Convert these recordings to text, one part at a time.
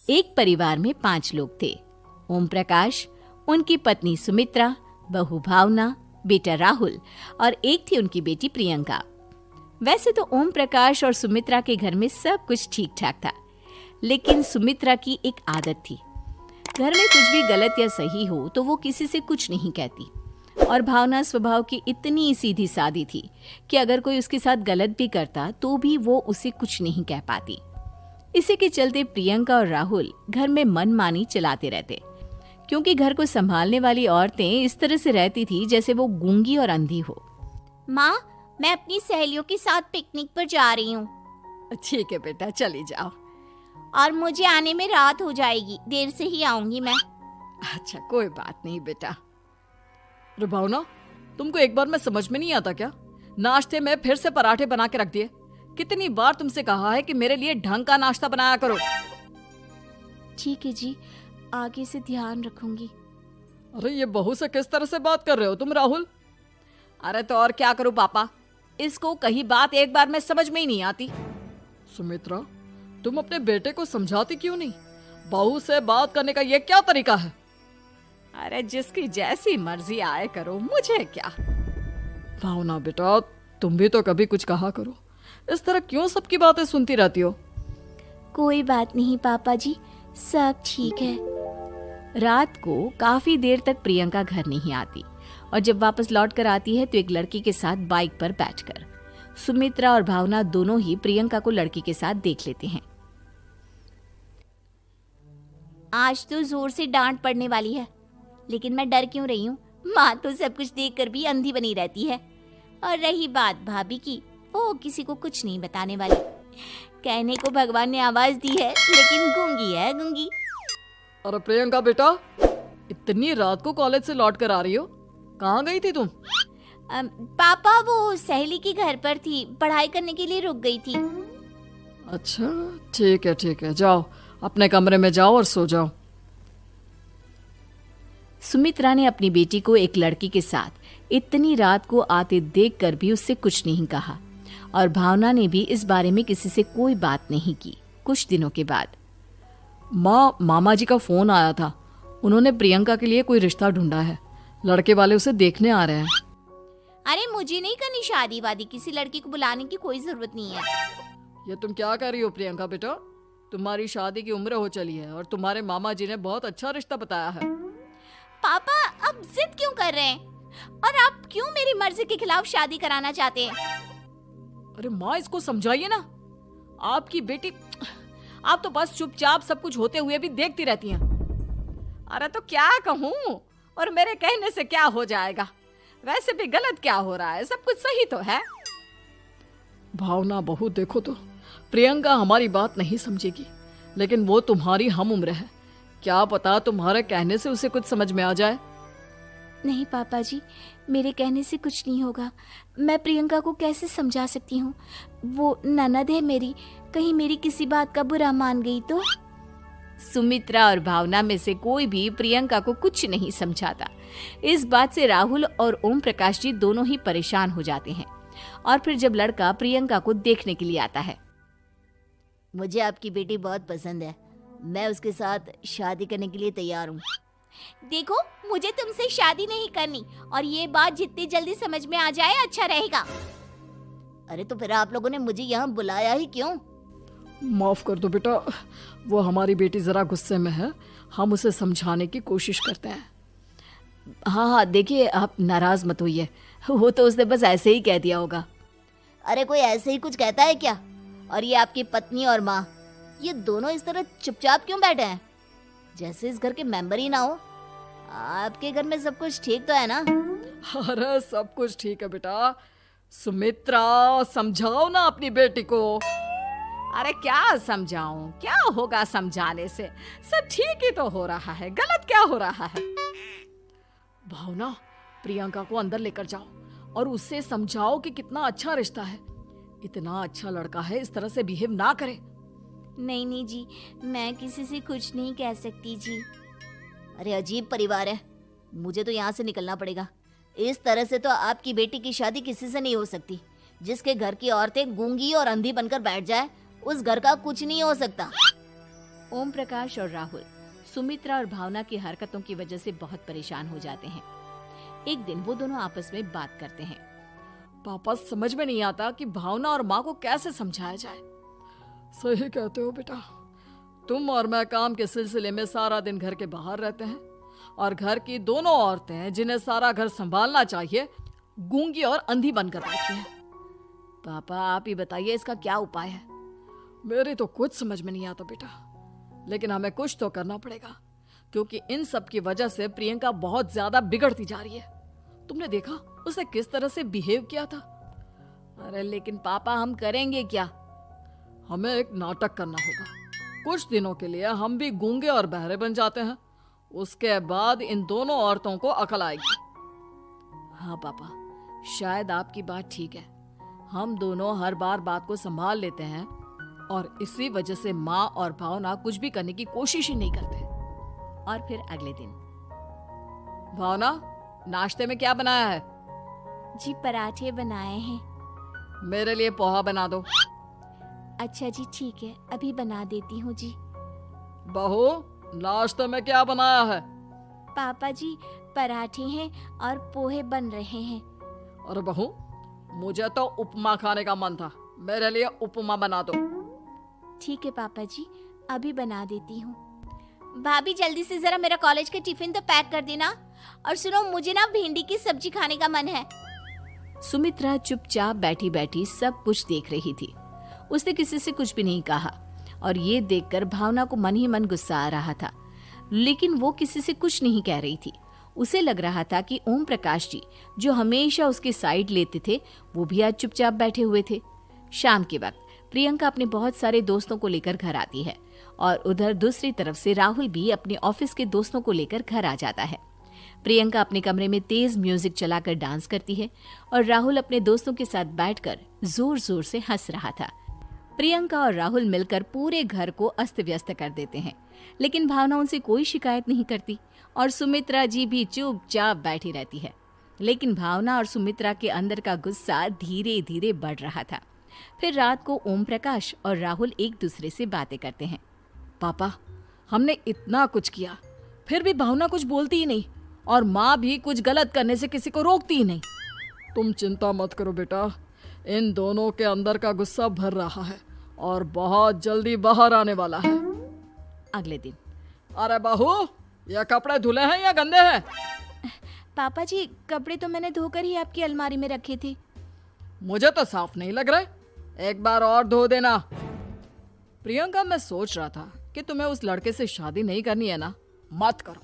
एक परिवार में 5 लोग थे। ओम प्रकाश, उनकी पत्नी सुमित्रा, बहू भावना, बेटा राहुल और एक थी उनकी बेटी प्रियंका। वैसे तो ओम प्रकाश और सुमित्रा के घर में सब कुछ ठीक ठाक था, लेकिन सुमित्रा की एक आदत थी। घर में कुछ भी गलत या सही हो तो वो किसी से कुछ नहीं कहती, और भावना स्वभाव की इतनी सीधी सादी थी कि अगर कोई उसके साथ गलत भी करता तो भी वो उसे कुछ नहीं कह पाती। इसी के चलते प्रियंका और राहुल घर में मनमानी चलाते रहते, क्योंकि घर को संभालने वाली औरतें इस तरह से रहती थी जैसे वो गूंगी और अंधी हो। माँ, मैं अपनी सहेलियों के साथ पिकनिक पर जा रही हूँ। ठीक है बेटा, चली जाओ। और मुझे आने में रात हो जाएगी, देर से ही आऊंगी मैं। अच्छा, कोई बात नहीं बेटा। अरे भावना, तुमको एक बार में समझ में नहीं आता क्या? नाश्ते में फिर से पराठे बना के रख दिए। कितनी बार तुमसे कहा है कि मेरे लिए ढंग का नाश्ता बनाया करो। ठीक है जी, आगे से ध्यान रखूंगी। अरे ये बहू से किस तरह से बात कर रहे हो तुम राहुल? अरे तो और क्या करूं पापा, इसको कही बात एक बार में समझ में ही नहीं आती। सुमित्रा, तुम अपने बेटे को समझाती क्यों नहीं? बहू से बात करने का ये क्या तरीका है? अरे जिसकी जैसी मर्जी आए करो, मुझे क्या। भावना बेटा, तुम भी तो कभी कुछ कहा करो। इस तरह क्यों सबकी बातें सुनती रहती हो? कोई बात नहीं पापा जी, सब ठीक है। रात को काफी देर तक प्रियंका घर नहीं आती, और जब वापस लौट कर आती है तो एक लड़की के साथ बाइक पर बैठकर। सुमित्रा और भावना दोनों ही प्रियंका को लड़की के साथ देख लेते हैं। आज तो जोर से डांट पड़ने वाली है, लेकिन मैं डर क्यों रही हूँ? माँ तो सब कुछ देखकर भी अंधी बनी रहती है। और रही बात भाभी की, वो किसी को कुछ नहीं बताने वाली। कहने को भगवान ने आवाज दी है, लेकिन गूंगी है गूंगी। अरे प्रियंका बेटा, इतनी रात को कॉलेज से लौट कर आ रही हो? कहाँ गई थी तुम? पापा, वो सहेली के घर पर थी, पढ़ाई करने के लिए रुक गई थी। अच्छा, ठीक है, जाओ अपने कमरे में जाओ और सो जाओ। सुमित्रा ने अपनी बेटी को एक लड़की के साथ इतनी रात को आते देखकर भी उससे कुछ नहीं कहा, और भावना ने भी इस बारे में किसी से कोई बात नहीं की। कुछ दिनों के बाद मामा जी का फोन आया था। उन्होंने प्रियंका के लिए कोई रिश्ता ढूंढा है। लड़के वाले उसे देखने आ रहे हैं। अरे मुझे नहीं करनी शादी वादी, किसी लड़की को बुलाने की कोई जरूरत नहीं है। ये तुम क्या कर रही हो प्रियंका बेटा? तुम्हारी शादी की उम्र हो चली है और तुम्हारे मामा जी ने बहुत अच्छा रिश्ता बताया है। पापा, अब जिद क्यों कर रहे हैं? और आप क्यों मेरी मर्जी के खिलाफ शादी कराना चाहते हैं? अरे माँ, इसको समझाइए ना। आपकी बेटी, आप तो बस चुपचाप सब कुछ होते हुए भी देखती रहती हैं। अरे तो क्या कहूँ, और मेरे कहने से क्या हो जाएगा? वैसे भी गलत क्या हो रहा है, सब कुछ सही तो है। भावना बहू, देखो तो प्रियंका हमारी बात नहीं समझेगी, लेकिन वो तुम्हारी हम उम्र है। क्या पता तुम्हारे कहने से उसे कुछ समझ में आ जाए। नहीं पापा जी, मेरे कहने से कुछ नहीं होगा। मैं प्रियंका को कैसे समझा सकती हूँ? वो ननद है मेरी, कहीं मेरी किसी बात का बुरा मान गई तो? सुमित्रा और भावना में से कोई भी प्रियंका को कुछ नहीं समझाता। इस बात से राहुल और ओम प्रकाश जी दोनों ही परेशान हो जाते हैं। और फिर जब लड़का प्रियंका को देखने के लिए आता है, मुझे आपकी बेटी बहुत पसंद है, मैं उसके साथ शादी करने के लिए तैयार हूँ। देखो, मुझे तुमसे शादी नहीं करनी, और ये बात जितनी जल्दी समझ में आ जाए अच्छा रहेगा। अरे तो फिर आप लोगों ने मुझे यहाँ बुलाया ही क्यों? माफ कर दो बेटा, वो हमारी बेटी जरा गुस्से में है, हम उसे समझाने की कोशिश करते हैं। हाँ, देखिए आप नाराज मत होइए, वो तो उसने बस ऐसे ही कह दिया होगा। अरे कोई ऐसे ही कुछ कहता है क्या? और ये आपकी पत्नी और माँ, ये दोनों इस तरह चुपचाप क्यों बैठे हैं, जैसे इस घर के मेंबर ही ना हो? आपके घर में सब कुछ ठीक तो है ना? अरे सब कुछ ठीक है बेटा। सुमित्रा, समझाओ ना अपनी बेटी को। अरे क्या समझाऊं, क्या होगा समझाने से? सब ठीक ही तो हो रहा है, गलत क्या हो रहा है? भावना, प्रियंका को अंदर लेकर जाओ और उससे समझाओ कि कितना अच्छा रिश्ता है। इतना अच्छा लड़का है, इस तरह से बिहेव ना करे। नहीं जी, मैं किसी से कुछ नहीं कह सकती जी। अरे अजीब परिवार है, मुझे तो यहाँ से निकलना पड़ेगा। इस तरह से तो आपकी बेटी की शादी किसी से नहीं हो सकती। जिसके घर की औरतें गूंगी और अंधी बनकर बैठ जाए, उस घर का कुछ नहीं हो सकता। ओम प्रकाश और राहुल सुमित्रा और भावना की हरकतों की वजह से बहुत परेशान हो जाते हैं। एक दिन वो दोनों आपस में बात करते हैं। पापा, समझ में नहीं आता कि भावना और माँ को कैसे समझाया जाए। सही कहते हो बेटा, तुम और मैं काम के सिलसिले में सारा दिन घर के बाहर रहते हैं और घर की दोनों औरतें जिन्हें सारा घर संभालना चाहिए गूंगी और अंधी बनकर बैठी हैं। पापा आप ही बताइए इसका क्या उपाय है। मेरी तो कुछ समझ में नहीं आता बेटा, लेकिन हमें कुछ तो करना पड़ेगा क्योंकि इन सब की वजह से प्रियंका बहुत ज्यादा बिगड़ती जा रही है। तुमने देखा उसने किस तरह से बिहेव किया था। अरे लेकिन पापा हम करेंगे क्या? हमें एक नाटक करना होगा। कुछ दिनों के लिए हम भी गूंगे और बहरे बन जाते हैं, उसके बाद इन दोनों औरतों को अकल आएगी। हाँ पापा, शायद आपकी बात ठीक है। हम दोनों हर बार बात को संभाल लेते हैं और इसी वजह से माँ और भावना कुछ भी करने की कोशिश ही नहीं करते। और फिर अगले दिन, भावना, नाश्ते में क्या बनाया है? जी पराठे बनाए हैं। मेरे लिए पोहा बना दो। अच्छा जी ठीक है, अभी बना देती हूँ जी। बहू, नाश्ते में क्या बनाया है? पापा जी पराठे हैं और पोहे बन रहे हैं। अरे बहू, मुझे तो उपमा खाने का मन था, मेरे लिए उपमा बना दो। ठीक है पापा जी, अभी बना देती हूँ। भाभी जल्दी से जरा मेरा कॉलेज का टिफिन तो पैक कर देना। और सुनो, मुझे ना भिंडी की सब्जी खाने का मन है। सुमित्रा चुपचाप बैठी बैठी सब कुछ देख रही थी। उसने किसी से कुछ भी नहीं कहा और ये देखकर भावना को मन ही मन गुस्सा आ रहा था, लेकिन वो किसी से कुछ नहीं कह रही थी। उसे लग रहा था कि ओम प्रकाश जी जो हमेशा उसकी साइड लेते थे वो भी आज चुपचाप बैठे हुए थे। शाम के वक्त प्रियंका अपने बहुत सारे दोस्तों को लेकर घर आती है और उधर दूसरी तरफ से राहुल भी अपने ऑफिस के दोस्तों को लेकर घर आ जाता है। प्रियंका अपने कमरे में तेज म्यूजिक चलाकर डांस करती है और राहुल अपने दोस्तों के साथ बैठकर जोर जोर से हंस रहा था। प्रियंका और राहुल मिलकर पूरे घर को अस्त व्यस्त कर देते हैं, लेकिन भावना उनसे कोई शिकायत नहीं करती और सुमित्रा जी भी चुपचाप बैठी रहती है। लेकिन भावना और सुमित्रा के अंदर का गुस्सा धीरे धीरे बढ़ रहा था। फिर रात को ओम प्रकाश और राहुल एक दूसरे से बातें करते हैं। पापा, हमने इतना कुछ किया फिर भी भावना कुछ बोलती ही नहीं और माँ भी कुछ गलत करने से किसी को रोकती ही नहीं। तुम चिंता मत करो बेटा, इन दोनों के अंदर का गुस्सा भर रहा है और बहुत जल्दी बाहर आने वाला है। अगले दिन, अरे बहू, ये कपड़े धुले हैं या गंदे हैं? पापा जी कपड़े तो मैंने धोकर ही आपकी अलमारी में रखे थे। मुझे तो साफ नहीं लग रहे, एक बार और धो देना। प्रियंका, मैं सोच रहा था कि तुम्हें उस लड़के से शादी नहीं करनी है ना, मत करो।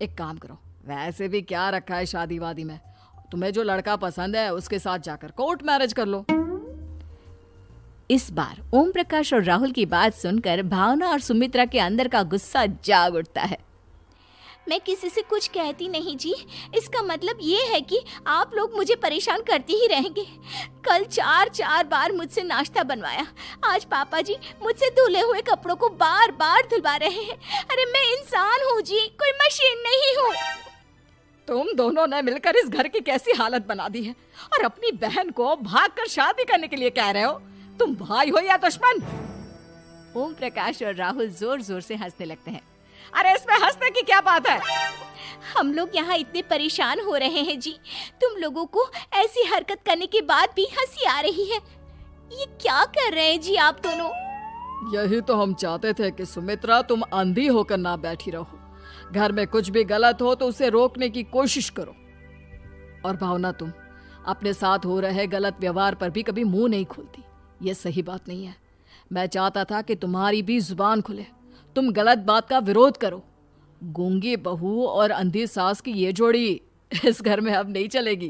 एक काम करो, वैसे भी क्या रखा है शादी वादी में, तुम्हें जो लड़का पसंद है उसके साथ जाकर कोर्ट मैरिज कर लो। इस बार ओम प्रकाश और राहुल की बात सुनकर भावना और सुमित्रा के अंदर का गुस्सा जाग उठता है। मैं किसी से कुछ कहती नहीं जी, इसका मतलब ये है कि आप लोग मुझे परेशान करते ही रहेंगे। कल 4 बार मुझसे नाश्ता बनवाया, आज पापा जी मुझसे धुले हुए कपड़ों को बार बार धुलवा रहे हैं। अरे मैं इंसान हूँ जी, कोई मशीन नहीं हूँ। तुम दोनों ने मिलकर इस घर की कैसी हालत बना दी है और अपनी बहन को भागकर शादी करने के लिए कह रहे हो। तुम भाई हो या दुश्मन? ओम प्रकाश और राहुल जोर जोर से हंसने लगते हैं। अरे इसमें हंसने की क्या बात है? हम लोग यहाँ इतने परेशान हो रहे हैं जी, तुम लोगों को ऐसी हरकत करने के बाद भी हंसी आ रही है। ये क्या कर रहे हैं जी आप दोनों? यही तो हम चाहते थे कि सुमित्रा तुम अंधी होकर ना बैठी रहो। घर में कुछ भी गलत हो तो उसे रोकने की कोशिश करो। और भावना, तुम अपने साथ हो रहे गलत व्यवहार पर भी कभी मुंह नहीं खोलती, ये सही बात नहीं है। मैं चाहता था कि तुम्हारी भी जुबान खुले, तुम गलत बात का विरोध करो। गूंगी बहू और अंधी सास की ये जोड़ी इस घर में अब नहीं चलेगी।